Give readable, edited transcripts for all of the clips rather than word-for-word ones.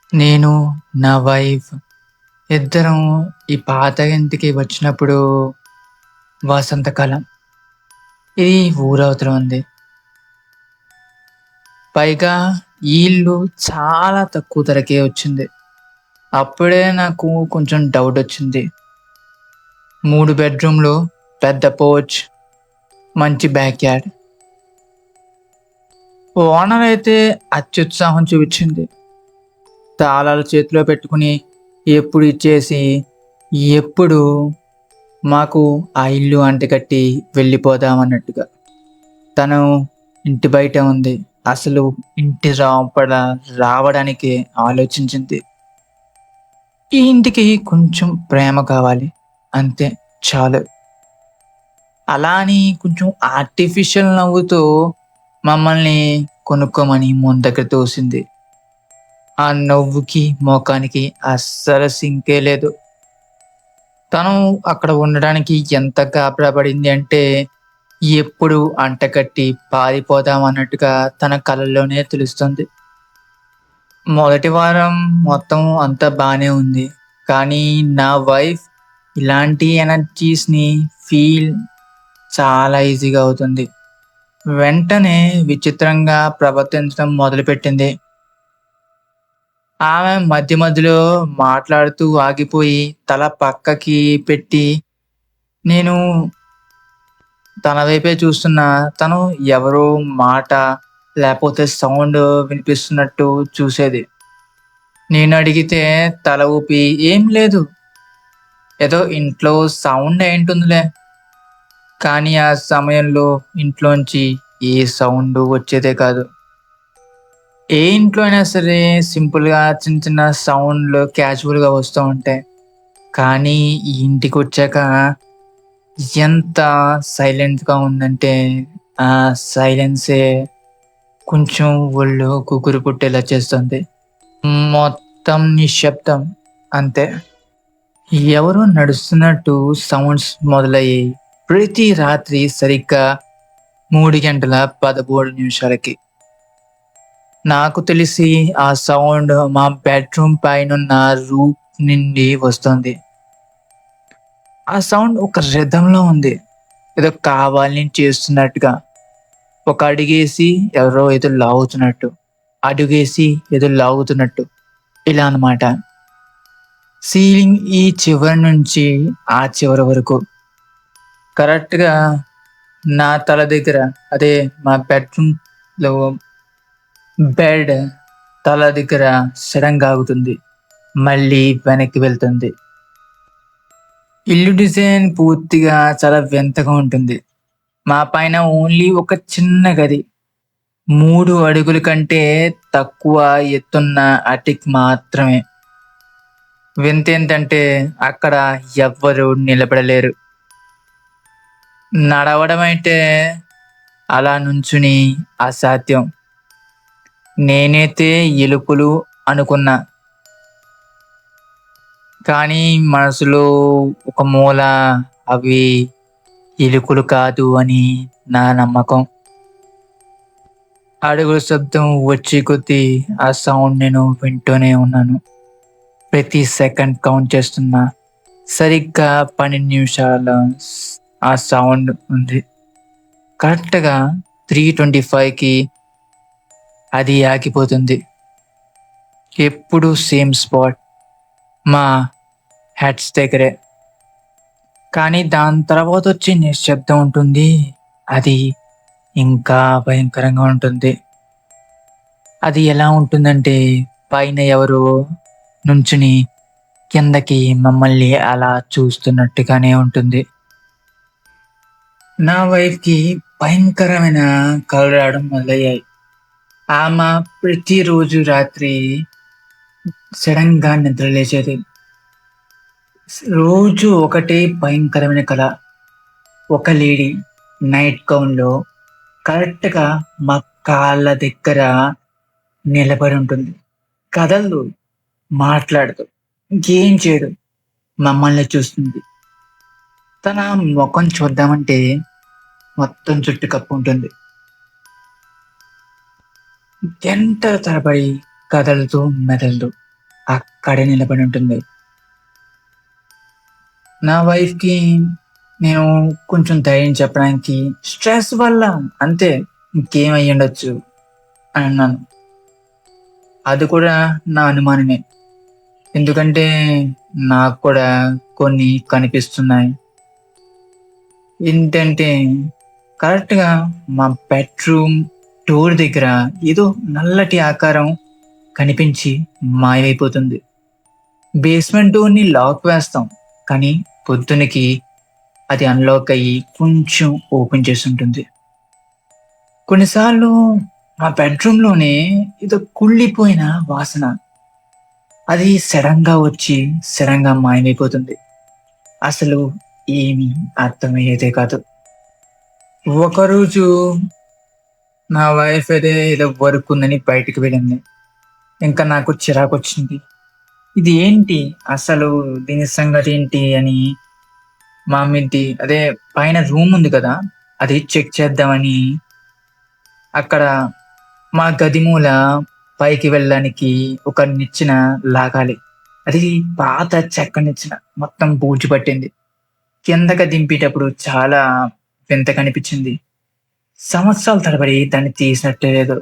నేను, నా వైఫ్ ఇద్దరం ఈ పాత ఇంటికి వచ్చినప్పుడు వసంతకాలం. ఇది ఊరవతల ఉంది. పైగా ఈ ఇల్లు చాలా తక్కువ ధరకే వచ్చింది. అప్పుడే నాకు కొంచెం డౌటొచ్చింది. 3 బెడ్‌రూమ్‌లు, పెద్ద పోర్చ్, మంచి బ్యాక్‌యార్డ్. ఓనర్ అయితే అత్యుత్సాహం చూపిచ్చింది. తాళాలు చేతిలో పెట్టుకొని ఎప్పుడు ఇచ్చేసి, ఎప్పుడు మాకు ఆ ఇల్లు అంటగట్టి వెళ్ళిపోదామన్నట్టుగా. తను ఇంటి బయట ఉంది. అసలు ఇంటి లోపల రావడానికే ఆలోచించింది. ఈ ఇంటికి కొంచెం ప్రేమ కావాలి. అంతే చాలు. అలా అని కొంచెం ఆర్టిఫిషియల్ నవ్వుతూ మమ్మల్ని కొనుక్కోమని ముందకి తోసింది. ఆ నవ్వుకి, మొఖానికి అస్సలు సింకే లేదు. తను అక్కడ ఉండడానికి ఎంత గాబరా పడింది అంటే, ఎప్పుడు అంటకట్టి పారిపోదామన్నట్టుగా తన కళ్ళల్లోనే తెలుస్తుంది. మొదటి వారం మొత్తం అంతా బానే ఉంది. కానీ నా వైఫ్ ఇలాంటి ఎనర్జీస్‌ని ఫీల్ చాలా ఈజీగా అవుతుంది. వెంటనే విచిత్రంగా ప్రవర్తించడం మొదలుపెట్టింది. ఆమె మధ్య మధ్యలో మాట్లాడుతూ ఆగిపోయి, తల పక్కకి పెట్టి, నేను తన వైపే చూస్తున్నా, తను ఎవరో మాట లేపోతే సౌండ్ వినిపిస్తున్నట్టు చూసేది. నేనడిగితే తల ఊపి, "ఏం లేదు. ఏదో ఇంట్లో సౌండ్ అయుంటుందిలే." కానీ ఆ సమయంలో ఇంట్లోంచి ఏ సౌండు వచ్చేదే కాదు. ఏ ఇంట్లో అయినా సరే సింపుల్‌గా చిన్న చిన్న సౌండ్‌లు క్యాజువల్‌గా వస్తూ ఉంటాయి. కానీ ఈ ఇంటికొచ్చాక ఎంత సైలెంట్‌గా ఉందంటే, ఆ సైలెన్సే కొంచెం ఒళ్ళు గుబురు పుట్టేలా చేస్తుంది. మొత్తం నిశ్శబ్దం అంతే. ఎవరో నడుస్తున్నట్టు సౌండ్స్ మొదలయ్యాయి. ప్రతి రాత్రి సరిగ్గా 3:13 నాకు తెలిసి ఆ సౌండ్ మా బెడ్‌రూమ్ పైనున్న రూఫ్ నుండి వస్తుంది. ఆ సౌండ్ ఒక రిథమ్‌లో ఉంది. ఏదో కావాలని చేస్తున్నట్టుగా. ఒక అడుగేసి ఎవరో ఏదో లాగుతున్నట్టు. అడుగేసి ఏదో లాగుతున్నట్టు. ఇలా అన్నమాట. సీలింగ్ ఈ చివరి నుంచి ఆ చివరి వరకు. కరెక్ట్‌గా నా తల దగ్గర అదే మా బెడ్‌రూమ్‌లో బెడ్ తల దగ్గర సడెన్‌గా ఆగుతుంది. మళ్ళీ వెనక్కి వెళ్తుంది. ఇల్లు డిజైన్ పూర్తిగా చాలా వింతగా ఉంటుంది. మా పైన ఓన్లీ ఒక చిన్న గది. 3 అడుగుల కంటే తక్కువ ఎత్తున్న అటిక్ మాత్రమే. వింతేంటంటే అక్కడ ఎవ్వరు నిలబడలేరు. నడవడమైతే అలా నుంచుని అసాధ్యం. నేనైతే ఎలుకలు అనుకున్నా. కానీ మనసులో ఒక మూల అవి ఎలుకలు కాదు అని నా నమ్మకం. అడుగుల శబ్దం వచ్చే కొద్దీ ఆ సౌండ్ నేను వింటూనే ఉన్నాను. ప్రతి సెకండ్ కౌంట్ చేస్తున్నా. సరిగ్గా 12 నిమిషాల ఆ సౌండ్ ఉంది. కరెక్ట్‌గా 3:25కి అది ఆగిపోతుంది. ఎప్పుడు సేమ్ స్పాట్ మా హెడ్స్ దగ్గరే. కానీ దాని తర్వాతొచ్చే నిశ్శబ్దం ఉంటుంది. అది ఇంకా భయంకరంగా ఉంటుంది. అది ఎలా ఉంటుందంటే పైన ఎవరో నుంచుని కిందకి మమ్మల్ని అలా చూస్తున్నట్టుగానే ఉంటుంది. నా వైఫ్‌కి భయంకరమైన కలలు రావడం మొదలయ్యాయి. ఆమె ప్రతిరోజు రాత్రి సడెన్‌గా నిద్ర లేచేది. రోజు ఒకటే భయంకరమైన కల. ఒక లేడీ నైట్ గౌన్‌లో కరెక్ట్‌గా మా కాళ్ళ దగ్గర నిలబడి ఉంటుంది. కదలదు, మాట్లాడదు, ఇంకేం చేయదు. మమ్మల్ని చూస్తుంది. తన మొఖం చూద్దామంటే మొత్తం జుట్టు కప్పుంటుంది. గంటల తరబడి కదలదు, మెదలదు. అక్కడే నిలబడి ఉంటుంది. నా వైఫ్‌కి నేను కొంచెం ధైర్యం చెప్పడానికి స్ట్రెస్ వల్ల అంతే ఇంకేం అయ్యుండొచ్చు అని అన్నాను. అది కూడా నా అనుమానమే. ఎందుకంటే నాకు కూడా కొన్ని కనిపిస్తున్నాయి. ఏంటంటే కరెక్ట్‌గా మా బెడ్‌రూమ్ డోర్ దగ్గర ఏదో నల్లటి ఆకారం కనిపించి మాయమైపోతుంది. బేస్‌మెంట్ డోర్‌ని లాక్ వేస్తాం. కానీ పొద్దునకి అది అన్‌లాక్ అయ్యి కొంచెం ఓపెన్ చేసుంటుంది. కొన్నిసార్లు మా బెడ్‌రూమ్‌లోనే ఏదో కుళ్ళిపోయిన వాసన. అది సడెన్‌గా వచ్చి సడెన్‌గా మాయమైపోతుంది. అసలు ఏమీ అర్థమయ్యేదే కాదు. ఒకరోజు నా వైఫ్ అయితే ఏదో వర్క్ ఉందని బయటికి వెళ్ళింది. ఇంకా నాకు చిరాకొచ్చింది. ఇది ఏంటి? అసలు దీని సంగతేంటి అని మా మిద్ది అదే పైన రూమ్ ఉంది కదా! అది చెక్ చేద్దామని అక్కడ మా గది మూల పైకి వెళ్ళడానికి ఒక నిచ్చెన లాగాలి. అది పాత చెక్క నిచ్చెన. మొత్తం బూజు పట్టింది. కిందకి దింపేటప్పుడు చాలా వింతగా అనిపించింది. సంవత్సరాల తరబడి దాన్ని తీసినట్టే లేదు.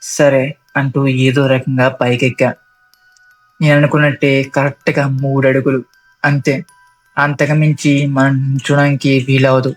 సరే అంటూ ఏదో రకంగా పైకెక్కా. నేననుకున్నట్టే కరెక్ట్‌గా 3 అడుగులు అంతే. అంతకు మించి మనం నుంచోడానికి వీలవ్వదు.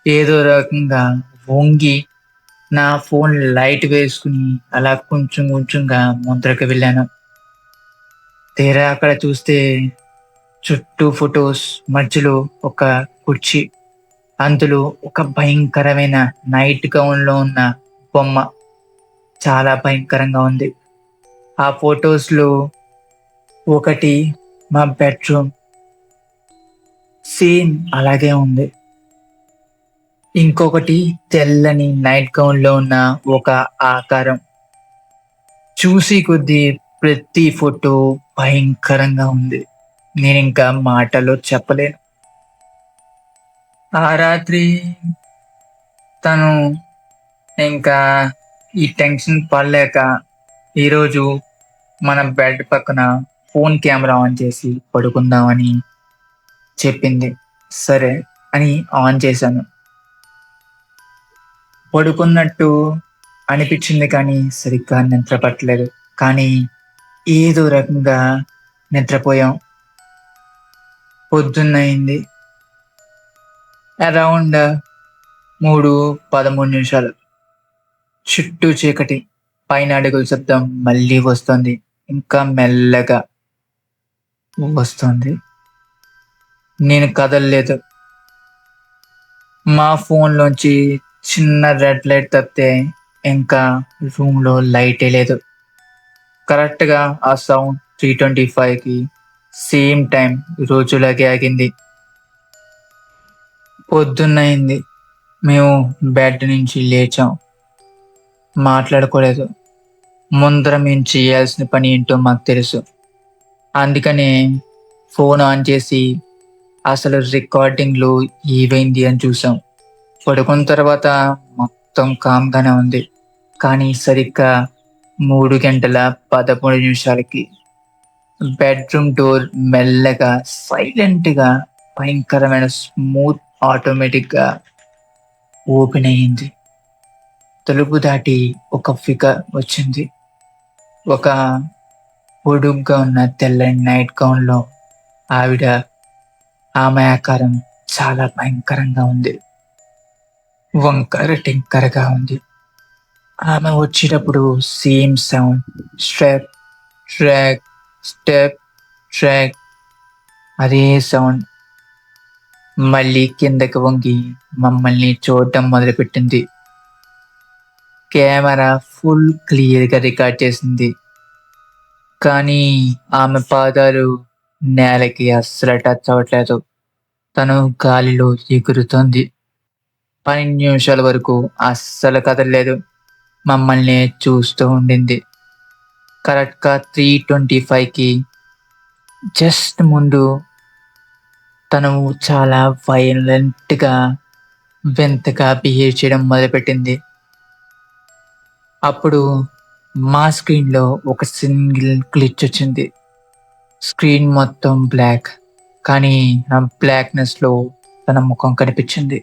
ఏదో రకంగా వంగి నా ఫోన్ లైట్ వేసుకొని అలా కొంచెం కొంచెంగా ముందరకు వెళ్ళాను. తీరా అక్కడ చూస్తే చుట్టూ ఫోటోస్, మధ్యలో ఒక కుర్చీ, అందులో ఒక భయంకరమైన నైట్ గౌన్‌లో ఉన్న బొమ్మ. చాలా భయంకరంగా ఉంది. ఆ ఫోటోస్‌లో ఒకటి మా బెడ్‌రూమ్ సేమ్ అలాగే ఉంది. ఇంకొకటి తెల్లని నైట్ గౌన్‌లో ఉన్న ఒక ఆకారం. చూసి కొద్దీ ప్రతి ఫోటో భయంకరంగా ఉంది. నేనింకా మాటల్లో చెప్పలేను. ఆ రాత్రి తను ఇంకా ఈ టెన్షన్ పడలేక ఈరోజు మన బెడ్ పక్కన ఫోన్ కెమెరా ఆన్ చేసి పడుకుందామని చెప్పింది. సరే అని ఆన్ చేశాను. పడుకున్నట్టు అనిపిచ్చింది కానీ సరిగ్గా నిద్ర పట్టలేదు. కానీ ఏదో రకంగా నిద్రపోయాం. పొద్దున్నయింది. అరౌండ్ 3:13 చుట్టూ చీకటి. పైన అడుగుల శబ్దం మళ్ళీ వస్తోంది. ఇంకా మెల్లగా వస్తోంది. నేను కదలలేదు. మా ఫోన్‌లోంచి చిన్న రెడ్ లైట్ తప్పితే ఇంకా రూమ్‌లో లైటే లేదు. కరెక్ట్‌గా ఆ సౌండ్ 3:25కి సేమ్ టైమ్ రోజులాగే ఆగింది. పొద్దున్నయింది. మేము బెడ్ నుంచి లేచాం. మాట్లాడుకోలేదు. ముందర మేము చేయాల్సిన పని ఏంటో మాకు తెలుసు. అందుకనే ఫోన్ ఆన్ చేసి అసలు రికార్డింగ్‌లో ఏవైంది అని చూసాం. పడుకున్న తర్వాత మొత్తం కామ్‌గానే ఉంది. కానీ సరిగ్గా 3:13కి బెడ్‌రూమ్ డోర్ మెల్లగా సైలెంట్‌గా భయంకరమైన స్మూత్ ఆటోమేటిక్‌గా ఓపెన్ అయ్యింది. తలుపు దాటి ఒక ఫిగర్ వచ్చింది. ఒక పొడుగ్గా ఉన్న తెల్లని నైట్ గౌన్‌లో ఆవిడ. ఆమె ఆకారం చాలా భయంకరంగా ఉంది. వంకర టింకరగా ఉంది. ఆమె వచ్చేటప్పుడు same sound. Step, track, step, track అదే సౌండ్. మళ్ళీ కిందకి వంగి మమ్మల్ని చూడటం మొదలుపెట్టింది. కెమెరా ఫుల్ క్లియర్‌గా రికార్డ్ చేసింది. కానీ ఆమె పాదాలు నేలకి అస్సలు టచ్ అవ్వట్లేదు. తను గాలిలో ఎగురుతోంది. 12 నిమిషాల వరకు అస్సలు కదలలేదు. మమ్మల్నే చూస్తూ ఉండింది. కరెక్ట్‌గా 3:25కి జస్ట్ ముందు తను చాలా వైలెంట్‌గా, వింతగా బిహేవ్ చేయడం మొదలుపెట్టింది. అప్పుడు మా స్క్రీన్‌లో ఒక సింగిల్ గ్లిచ్ వచ్చింది. స్క్రీన్ మొత్తం బ్లాక్. కానీ ఆ బ్లాక్‌నెస్‌లో తన ముఖం కనిపించింది.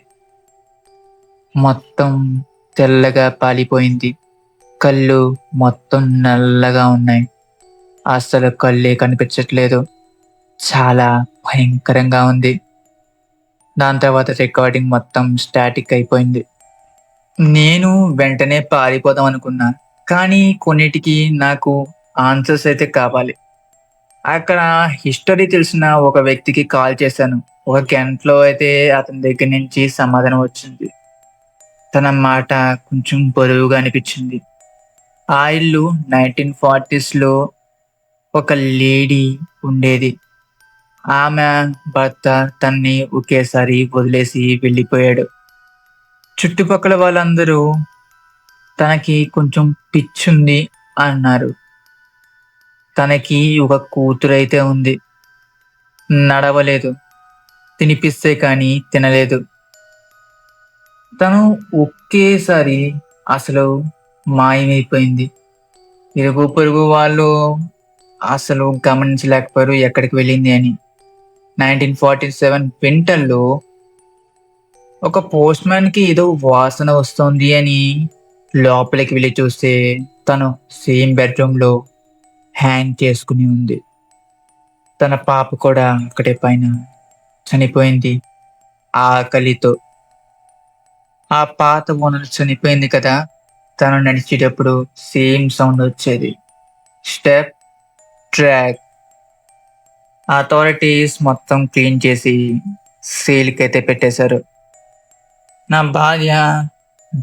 మొత్తం తెల్లగా పాలిపోయింది. కళ్ళు మొత్తం నల్లగా ఉన్నాయి. అస్సలు కళ్ళే కనిపించట్లేదు. చాలా భయంకరంగా ఉంది. దాని తర్వాత రికార్డింగ్ మొత్తం స్టాటిక్ అయిపోయింది. నేను వెంటనే పారిపోదాం అనుకున్నా. కానీ కొన్నిటికి నాకు ఆన్సర్స్ అయితే కావాలి. అక్కడ హిస్టరీ తెలిసిన ఒక వ్యక్తికి కాల్ చేశాను. ఒక గంటలో అయితే అతని దగ్గర నుంచి సమాధానం వచ్చింది. తన మాట కొంచెం బరువుగా అనిపించింది. ఆ ఇల్లు 1940స్‌లో ఒక లేడీ ఉండేది. ఆమె భర్త తనని ఒకేసారి వదిలేసి వెళ్ళిపోయాడు. చుట్టుపక్కల వాళ్ళందరూ తనకి కొంచెం పిచ్చుంది అన్నారు. తనకి ఒక కూతురైతే ఉంది. నడవలేదు. తినిపిస్తే కానీ తినలేదు. తను ఒకేసారి అసలు మాయమైపోయింది. ఇరుగు పొరుగు వాళ్ళు అసలు గమనించలేకపోయారు ఎక్కడికి వెళ్ళింది అని. 1947 వింటర్‌లో ఒక పోస్ట్‌మ్యాన్‌కి ఏదో వాసన వస్తోంది అని లోపలికి వెళ్లి చూస్తే తను సేమ్ బెడ్‌రూమ్‌లో హ్యాంగ్ చేసుకొని ఉంది. తన పాప కూడా అక్కడే పైన చనిపోయింది ఆకలితో. ఆ పాత ఓనర్ చనిపోయింది కదా! తను నడిచేటప్పుడు సేమ్ సౌండ్ వచ్చేది. Step, track. అథారిటీస్ మొత్తం క్లీన్ చేసి సేల్‌కైతే పెట్టేశారు. నా భార్య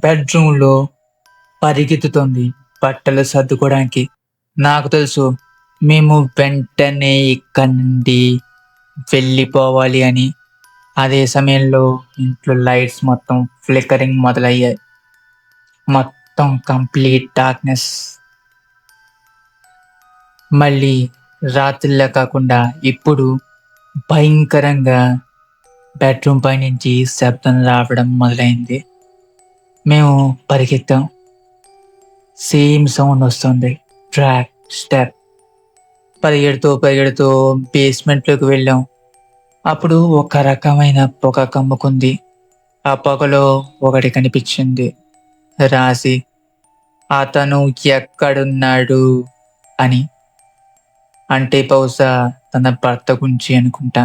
బెడ్‌రూమ్‌లో పరిగెత్తుతోంది బట్టలు సర్దుకోవడానికి. నాకు తెలుసు మేము వెంటనే ఇక్కడి నుండి వెళ్ళిపోవాలి అని. అదే సమయంలో ఇంట్లో లైట్స్ మొత్తం ఫ్లికరింగ్ మొదలయ్యాయి. మొత్తం కంప్లీట్ డార్క్‌నెస్. మళ్ళీ రాత్రిళ్ళా కాకుండా ఇప్పుడు భయంకరంగా బెడ్‌రూమ్ పైనుంచి శబ్దం రావడం మొదలైంది. మేము పరిగెత్తాం. సేమ్ సౌండ్ వస్తుంది. Track, step. పరిగెడుతూ బేస్‌మెంట్‌లోకి వెళ్ళాం. అప్పుడు ఒక రకమైన పొగ కమ్ముకుంది. ఆ పొగలో ఒకటి కనిపించింది. రాసి అతను ఎక్కడున్నాడు అని. అంటే బహుశా తన భర్త గురించి అనుకుంటా.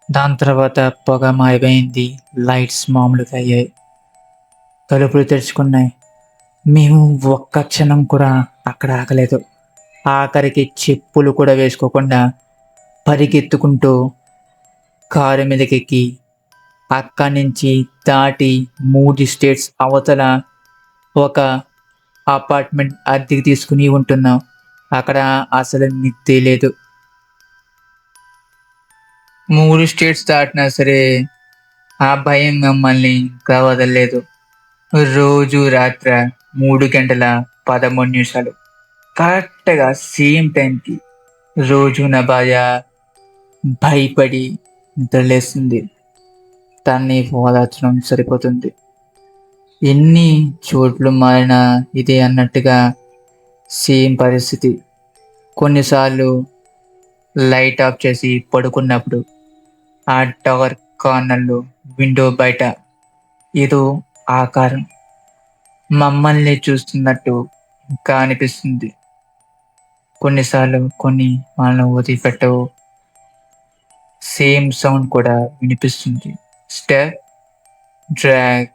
దాని తర్వాత పొగ మాయమైంది. లైట్స్ మామూలుగా అయ్యాయి. తలుపులు తెరుచుకున్నాయి. మేము ఒక్క క్షణం కూడా అక్కడ ఆగలేదు. ఆఖరికి చెప్పులు కూడా వేసుకోకుండా పరిగెత్తుకుంటూ కారు మీదకెక్కి అక్కడి నుంచి దాటి 3 స్టేట్స్ అవతల ఒక అపార్ట్మెంట్ అద్దెకి తీసుకుని ఉంటున్నాం. అక్కడ అసలు మిత్తే లేదు. 3 స్టేట్స్ దాటినా సరే ఆ భయం మమ్మల్ని ఇంకా వదలలేదు. రోజు రాత్ర 3:13 కరెక్ట్‌గా సేమ్ టైంకి రోజు నా భార్య భయపడి నిద్రలేస్తుంది. తన్ని ఓదార్చడం సరిపోతుంది. ఎన్ని చోట్లు మారినా ఇదే అన్నట్టుగా సేమ్ పరిస్థితి. కొన్నిసార్లు లైట్ ఆఫ్ చేసి పడుకున్నప్పుడు ఆ డార్క్ కార్నర్‌లో విండో బయట ఏదో ఆకారం మమ్మల్ని చూస్తున్నట్టు ఇంకా అనిపిస్తుంది. కొన్నిసార్లు కొన్ని మనల్ని వదిలిపెట్టవు. సేమ్ సౌండ్ కూడా వినిపిస్తుంది. Step, drag.